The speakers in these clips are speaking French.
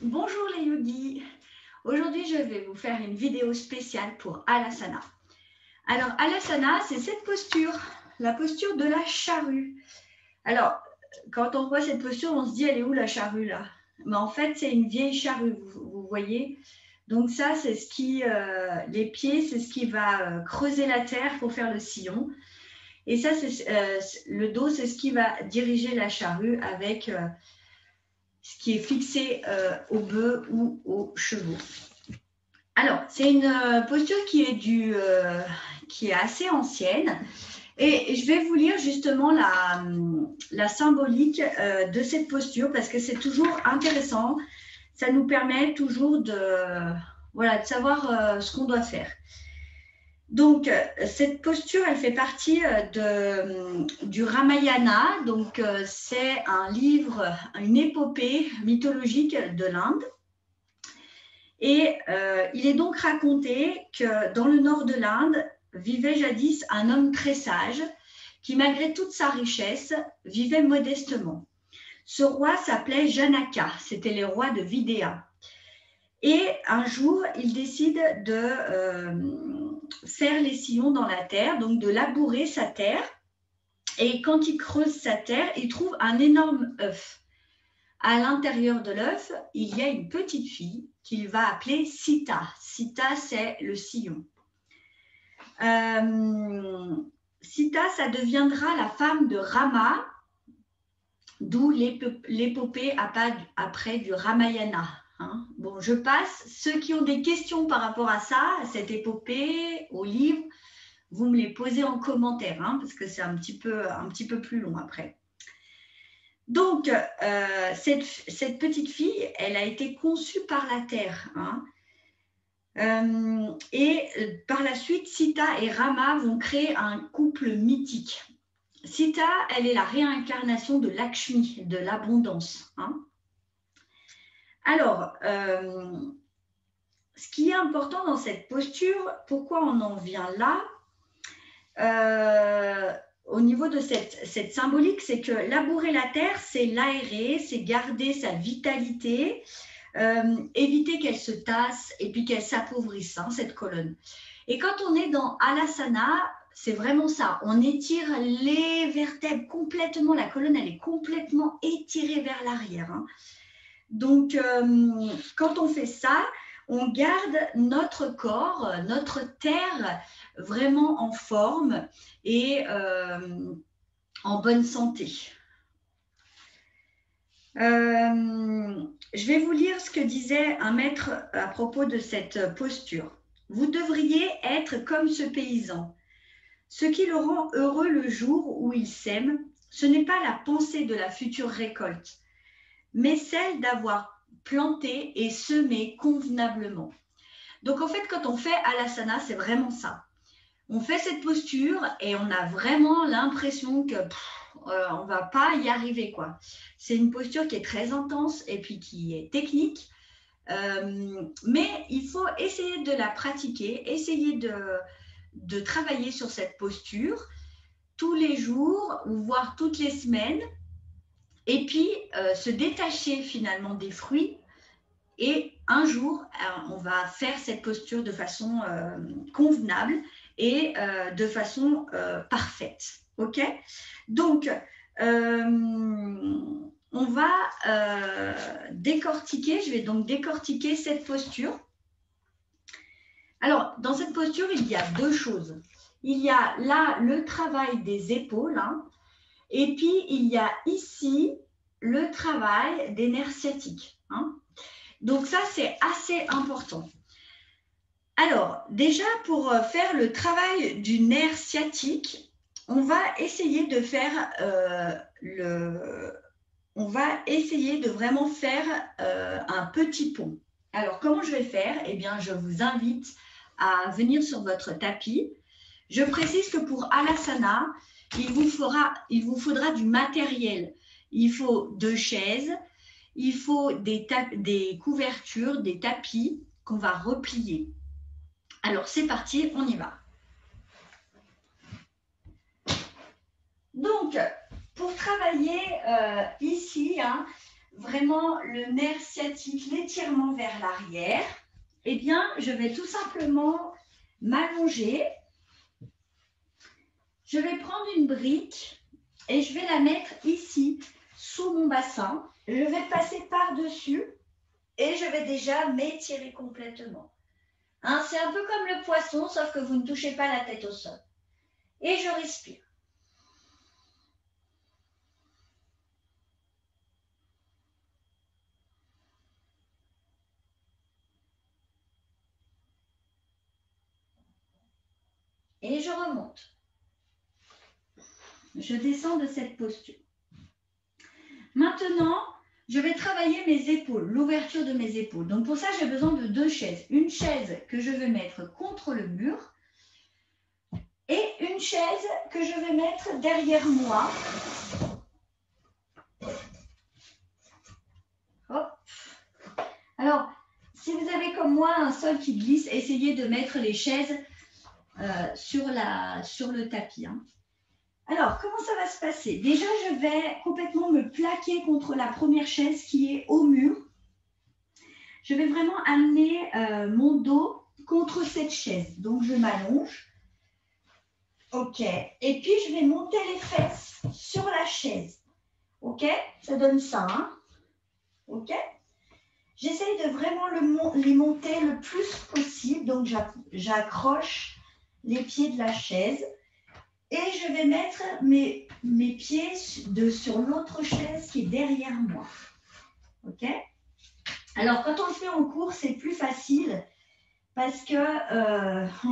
Bonjour les yogis. Aujourd'hui, je vais vous faire une vidéo spéciale pour Alasana. Alors, Alasana, c'est cette posture, la posture de la charrue. Alors, quand on voit cette posture, on se dit, elle est où la charrue là? Mais en fait, c'est une vieille charrue, vous voyez. Donc ça, c'est ce qui, les pieds, c'est ce qui va creuser la terre pour faire le sillon. Et ça, c'est le dos, c'est ce qui va diriger la charrue avec ce qui est fixé au bœuf ou aux chevaux. Alors, c'est une posture qui est assez ancienne. Et je vais vous lire justement la symbolique de cette posture parce que c'est toujours intéressant. Ça nous permet toujours de savoir ce qu'on doit faire. Donc, cette posture, elle fait partie du Ramayana. Donc, c'est un livre, une épopée mythologique de l'Inde. Et il est donc raconté que dans le nord de l'Inde vivait jadis un homme très sage qui, malgré toute sa richesse, vivait modestement. Ce roi s'appelait Janaka, c'était le roi de Vidéa. Et un jour, il décide de faire les sillons dans la terre, donc de labourer sa terre. Et quand il creuse sa terre, il trouve un énorme œuf. À l'intérieur de l'œuf, il y a une petite fille qu'il va appeler Sita. Sita, c'est le sillon. Sita, ça deviendra la femme de Rama, d'où l'épopée après du Ramayana. Hein. Bon, je passe. Ceux qui ont des questions par rapport à ça, à cette épopée, au livre, vous me les posez en commentaire, hein, parce que c'est un petit peu plus long après. Donc, cette petite fille, elle a été conçue par la terre. Hein. Et par la suite, Sita et Rama vont créer un couple mythique. Sita, elle est la réincarnation de Lakshmi, de l'abondance. Hein. Alors, ce qui est important dans cette posture, pourquoi on en vient là au niveau de cette symbolique, c'est que labourer la terre, c'est l'aérer, c'est garder sa vitalité, éviter qu'elle se tasse et puis qu'elle s'appauvrisse, hein, cette colonne. Et quand on est dans Alasana, c'est vraiment ça. On étire les vertèbres complètement, la colonne, elle est complètement étirée vers l'arrière. Hein. Donc, quand on fait ça, on garde notre corps, notre terre vraiment en forme et en bonne santé. Je vais vous lire ce que disait un maître à propos de cette posture. Vous devriez être comme ce paysan. Ce qui le rend heureux le jour où il sème, ce n'est pas la pensée de la future récolte, mais celle d'avoir planté et semé convenablement. Donc en fait, quand on fait Alasana, c'est vraiment ça. On fait cette posture et on a vraiment l'impression que on va pas y arriver, quoi. C'est une posture qui est très intense et puis qui est technique, mais il faut essayer de la pratiquer, essayer de travailler sur cette posture tous les jours ou voire toutes les semaines, et puis se détacher finalement des fruits. Et un jour, on va faire cette posture de façon convenable et de façon parfaite. OK? Donc, on va décortiquer, je vais donc décortiquer cette posture. Alors, dans cette posture, il y a deux choses. Il y a là le travail des épaules, hein, et puis il y a ici le travail des nerfs sciatiques. Hein. Donc ça, c'est assez important. Alors, déjà, pour faire le travail du nerf sciatique, on va essayer de faire on va essayer de vraiment faire un petit pont. Alors, comment je vais faire? Eh bien, je vous invite à venir sur votre tapis. Je précise que pour Alasana, il vous faudra du matériel. Il faut 2 chaises, il faut des couvertures, des tapis qu'on va replier. Alors, c'est parti, on y va. Donc, pour travailler ici, hein, vraiment le nerf sciatique, l'étirement vers l'arrière, eh bien, je vais tout simplement m'allonger. Je vais prendre une brique et je vais la mettre ici, sous mon bassin. Je vais passer par-dessus et je vais déjà m'étirer complètement. Hein, c'est un peu comme le poisson, sauf que vous ne touchez pas la tête au sol. Et je respire. Et je remonte. Je descends de cette posture. Maintenant, je vais travailler mes épaules, l'ouverture de mes épaules. Donc pour ça, j'ai besoin de 2 chaises. Une chaise que je vais mettre contre le mur et une chaise que je vais mettre derrière moi. Hop. Alors, si vous avez comme moi un sol qui glisse, essayez de mettre les chaises sur le tapis. Hein. Alors, comment ça va se passer? Déjà, je vais complètement me plaquer contre la première chaise qui est au mur. Je vais vraiment amener mon dos contre cette chaise. Donc, je m'allonge. OK. Et puis, je vais monter les fesses sur la chaise. OK? Ça donne ça. Hein? OK? J'essaye de vraiment les monter le plus possible. Donc, j'accroche les pieds de la chaise. Et je vais mettre mes pieds sur l'autre chaise qui est derrière moi. OK? Alors, quand on le fait en cours, c'est plus facile parce qu'on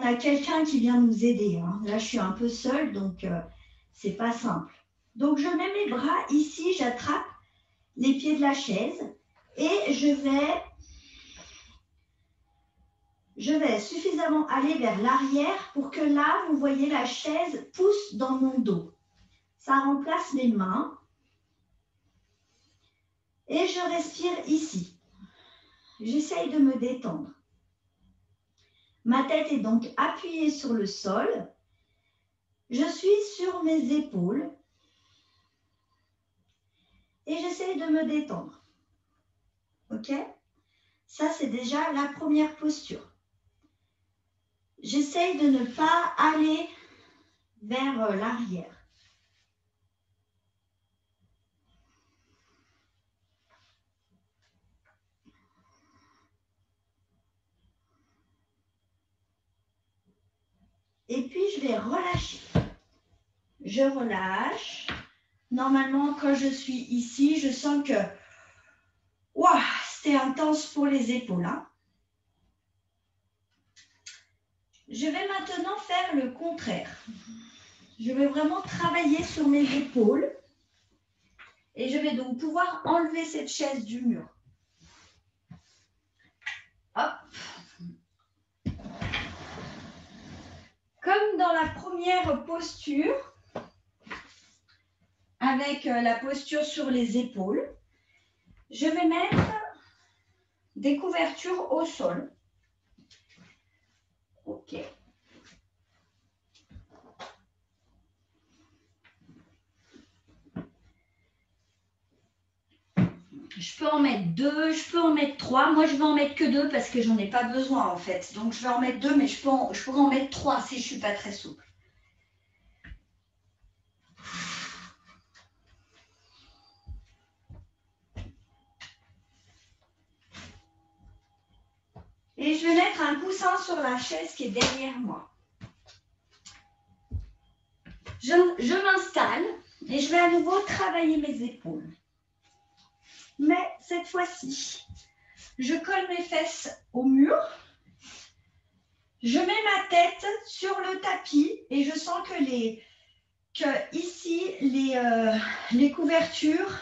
a quelqu'un qui vient nous aider. Hein. Là, je suis un peu seule, donc c'est pas simple. Donc, je mets mes bras ici, j'attrape les pieds de la chaise et je vais suffisamment aller vers l'arrière pour que là, vous voyez la chaise pousse dans mon dos. Ça remplace mes mains. Et je respire ici. J'essaye de me détendre. Ma tête est donc appuyée sur le sol. Je suis sur mes épaules. Et j'essaye de me détendre. OK? Ça, c'est déjà la première posture. J'essaye de ne pas aller vers l'arrière. Et puis, je vais relâcher. Je relâche. Normalement, quand je suis ici, je sens que ouah, c'était intense pour les épaules. Hein. Je vais maintenant faire le contraire. Je vais vraiment travailler sur mes épaules et je vais donc pouvoir enlever cette chaise du mur. Hop. Comme dans la première posture, avec la posture sur les épaules, je vais mettre des couvertures au sol. OK. Je peux en mettre 2, je peux en mettre 3. Moi, je vais en mettre que 2 parce que j'en ai pas besoin en fait. Donc, je vais en mettre 2, mais je pourrais en mettre 3 si je ne suis pas très souple. Et je vais mettre un coussin sur la chaise qui est derrière moi. Je m'installe et je vais à nouveau travailler mes épaules. Mais cette fois-ci, je colle mes fesses au mur. Je mets ma tête sur le tapis et je sens que ici, les couvertures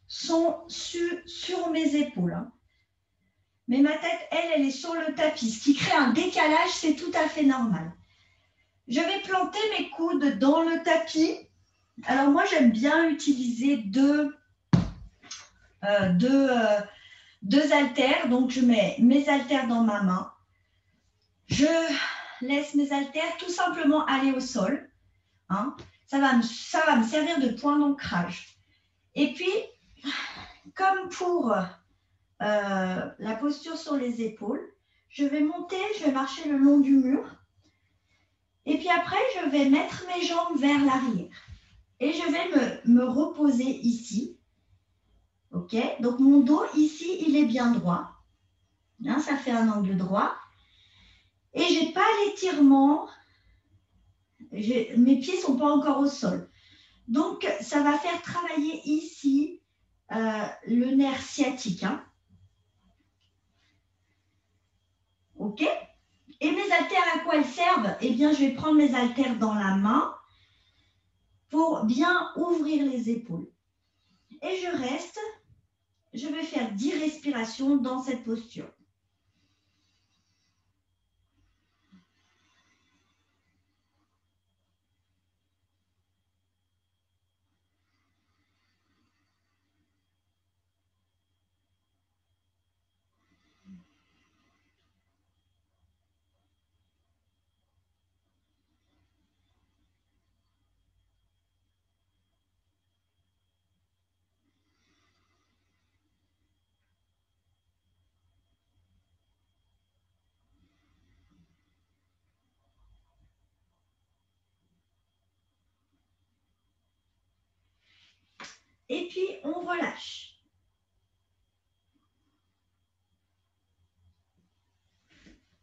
sont sur mes épaules. Mais ma tête, elle est sur le tapis. Ce qui crée un décalage, c'est tout à fait normal. Je vais planter mes coudes dans le tapis. Alors moi, j'aime bien utiliser deux haltères. Donc, je mets mes haltères dans ma main. Je laisse mes haltères tout simplement aller au sol. Hein. Ça va me servir de point d'ancrage. Et puis, comme pour la posture sur les épaules, je vais monter, je vais marcher le long du mur. Et puis après, je vais mettre mes jambes vers l'arrière. Et je vais me reposer ici. OK? Donc, mon dos, ici, il est bien droit. Hein, ça fait un angle droit. Et je n'ai pas l'étirement. Mes pieds ne sont pas encore au sol. Donc, ça va faire travailler ici le nerf sciatique. Hein. OK? Et mes haltères, à quoi elles servent? Eh bien, je vais prendre mes haltères dans la main pour bien ouvrir les épaules. Et je reste, je vais faire 10 respirations dans cette posture. Et puis, on relâche.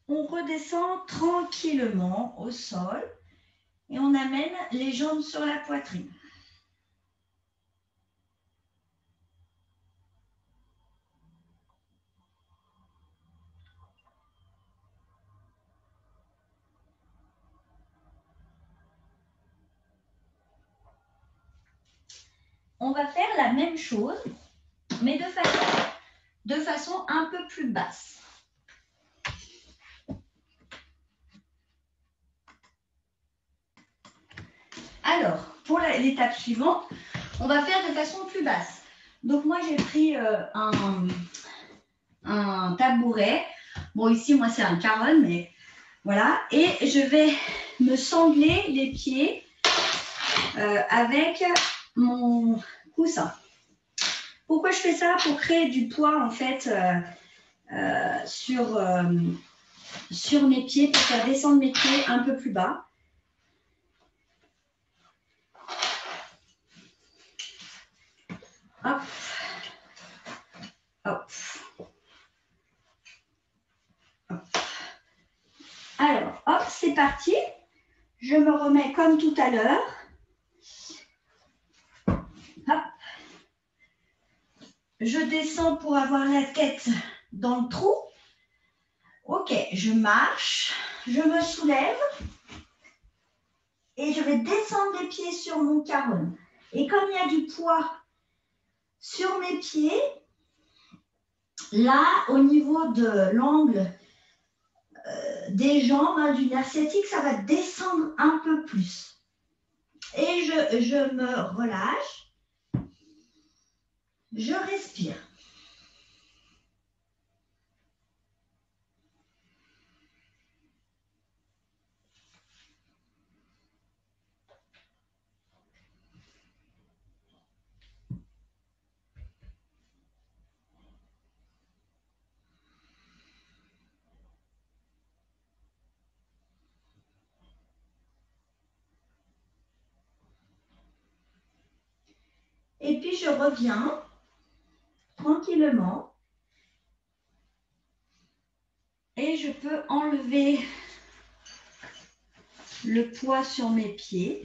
On redescend tranquillement au sol et on amène les jambes sur la poitrine. On va faire la même chose, mais de façon un peu plus basse. Alors, pour l'étape suivante, on va faire de façon plus basse. Donc, moi, j'ai pris un tabouret. Bon, ici, moi, c'est un caron, mais voilà. Et je vais me sangler les pieds avec mon coussin. Pourquoi je fais ça? Pour créer du poids, en fait, sur mes pieds, pour faire descendre mes pieds un peu plus bas. Hop. Hop. Hop. Alors, hop, c'est parti. Je me remets comme tout à l'heure. Hop. Je descends pour avoir la tête dans le trou. Ok, je marche, je me soulève et je vais descendre les pieds sur mon caron. Et comme il y a du poids sur mes pieds, là, au niveau de l'angle des jambes, hein, du nerf sciatique, ça va descendre un peu plus. Et je me relâche, je respire. Et puis, je reviens tranquillement et je peux enlever le poids sur mes pieds.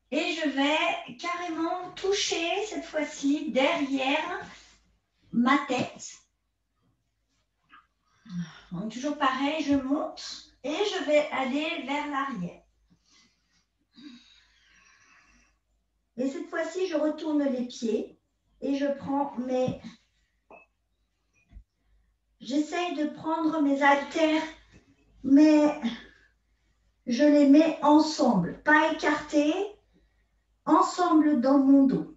Et je vais carrément toucher cette fois-ci derrière ma tête. Donc, toujours pareil, je monte et je vais aller vers l'arrière. Et cette fois-ci, je retourne les pieds et je prends mes... J'essaye de prendre mes haltères, mais je les mets ensemble, pas écartés, ensemble dans mon dos.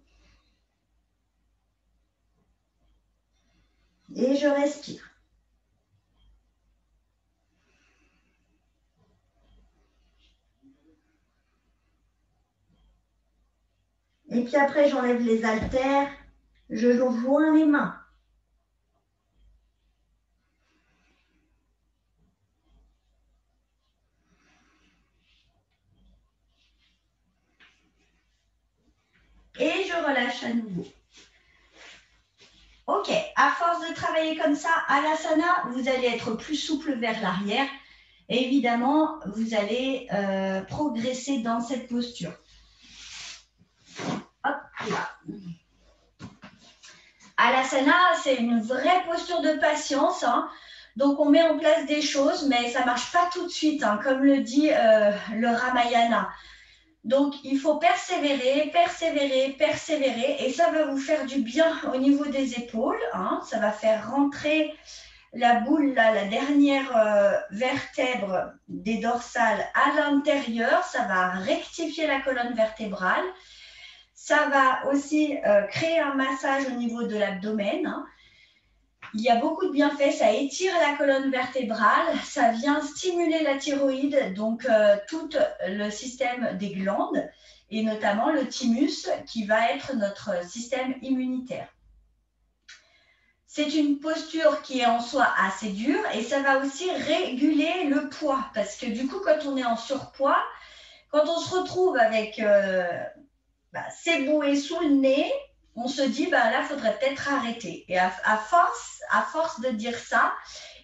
Et je respire. Et puis après, j'enlève les haltères. Je joins les mains. Et je relâche à nouveau. Ok, à force de travailler comme ça, à l'asana, vous allez être plus souple vers l'arrière. Et évidemment, vous allez progresser dans cette posture. Hop là. Alasana, c'est une vraie posture de patience. Hein. Donc, on met en place des choses, mais ça ne marche pas tout de suite, hein, comme le dit le Ramayana. Donc, il faut persévérer, persévérer, persévérer. Et ça va vous faire du bien au niveau des épaules. Hein. Ça va faire rentrer la boule, là, la dernière vertèbre des dorsales à l'intérieur. Ça va rectifier la colonne vertébrale. Ça va aussi créer un massage au niveau de l'abdomen. Hein. Il y a beaucoup de bienfaits. Ça étire la colonne vertébrale. Ça vient stimuler la thyroïde, donc tout le système des glandes, et notamment le thymus, qui va être notre système immunitaire. C'est une posture qui est en soi assez dure et ça va aussi réguler le poids. Parce que du coup, quand on est en surpoids, quand on se retrouve avec ses bouées sous le nez, on se dit, là, il faudrait peut-être arrêter. Et à force de dire ça,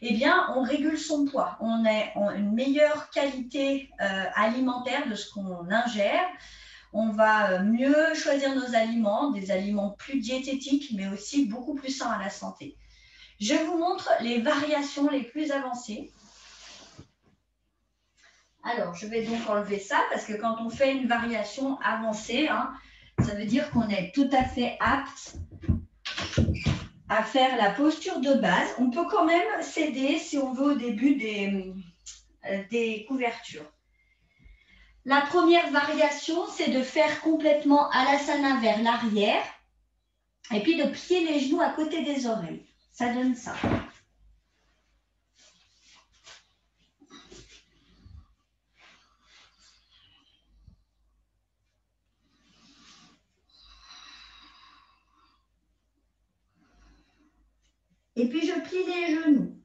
eh bien, on régule son poids. On a une meilleure qualité alimentaire de ce qu'on ingère. On va mieux choisir nos aliments, des aliments plus diététiques, mais aussi beaucoup plus sains à la santé. Je vous montre les variations les plus avancées. Alors, je vais donc enlever ça, parce que quand on fait une variation avancée, hein, ça veut dire qu'on est tout à fait apte à faire la posture de base. On peut quand même s'aider, si on veut, au début des couvertures. La première variation, c'est de faire complètement Alasana vers l'arrière et puis de plier les genoux à côté des oreilles. Ça donne ça. Et puis je plie les genoux.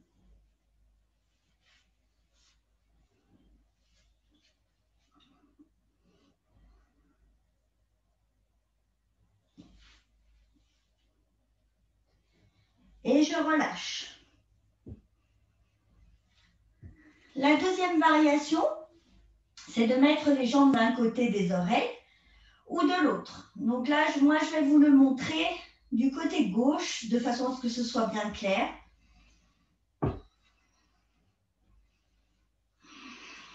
Et je relâche. La deuxième variation, c'est de mettre les jambes d'un côté des oreilles ou de l'autre. Donc là, moi, je vais vous le montrer du côté gauche, de façon à ce que ce soit bien clair.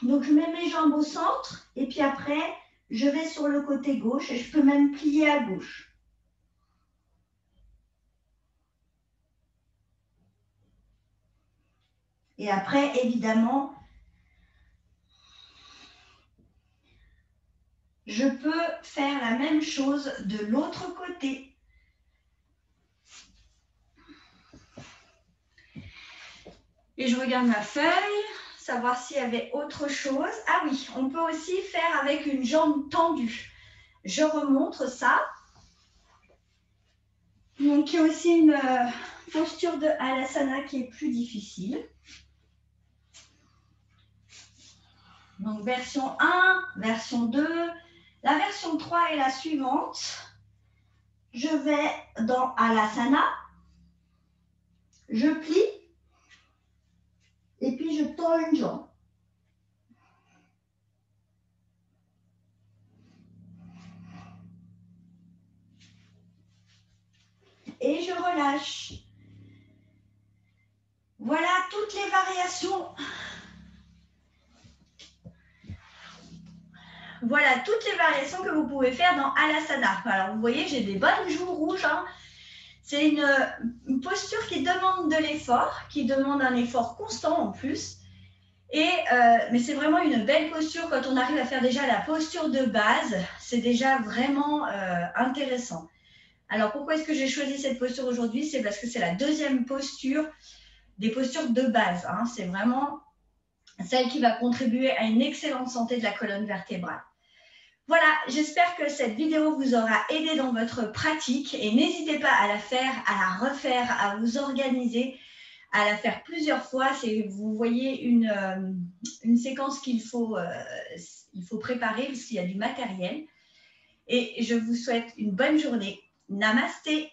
Donc, je mets mes jambes au centre et puis après, je vais sur le côté gauche et je peux même plier à gauche. Et après, évidemment, je peux faire la même chose de l'autre côté. Et je regarde ma feuille, savoir s'il y avait autre chose. Ah oui, on peut aussi faire avec une jambe tendue. Je remontre ça. Donc, il y a aussi une posture de Alasana qui est plus difficile. Donc, version 1, version 2. La version 3 est la suivante. Je vais dans Alasana. Je plie. Et puis, je tends une jambe. Et je relâche. Voilà toutes les variations. Voilà toutes les variations que vous pouvez faire dans Alasana. Alors, vous voyez, j'ai des bonnes joues rouges. Hein. C'est une posture qui demande de l'effort, qui demande un effort constant en plus. Mais c'est vraiment une belle posture quand on arrive à faire déjà la posture de base. C'est déjà vraiment intéressant. Alors, pourquoi est-ce que j'ai choisi cette posture aujourd'hui? C'est parce que c'est la deuxième posture des postures de base. Hein. C'est vraiment celle qui va contribuer à une excellente santé de la colonne vertébrale. Voilà, j'espère que cette vidéo vous aura aidé dans votre pratique et n'hésitez pas à la faire, à la refaire, à vous organiser, à la faire plusieurs fois. Vous voyez une séquence qu'il faut préparer parce qu'il y a du matériel. Et je vous souhaite une bonne journée. Namasté!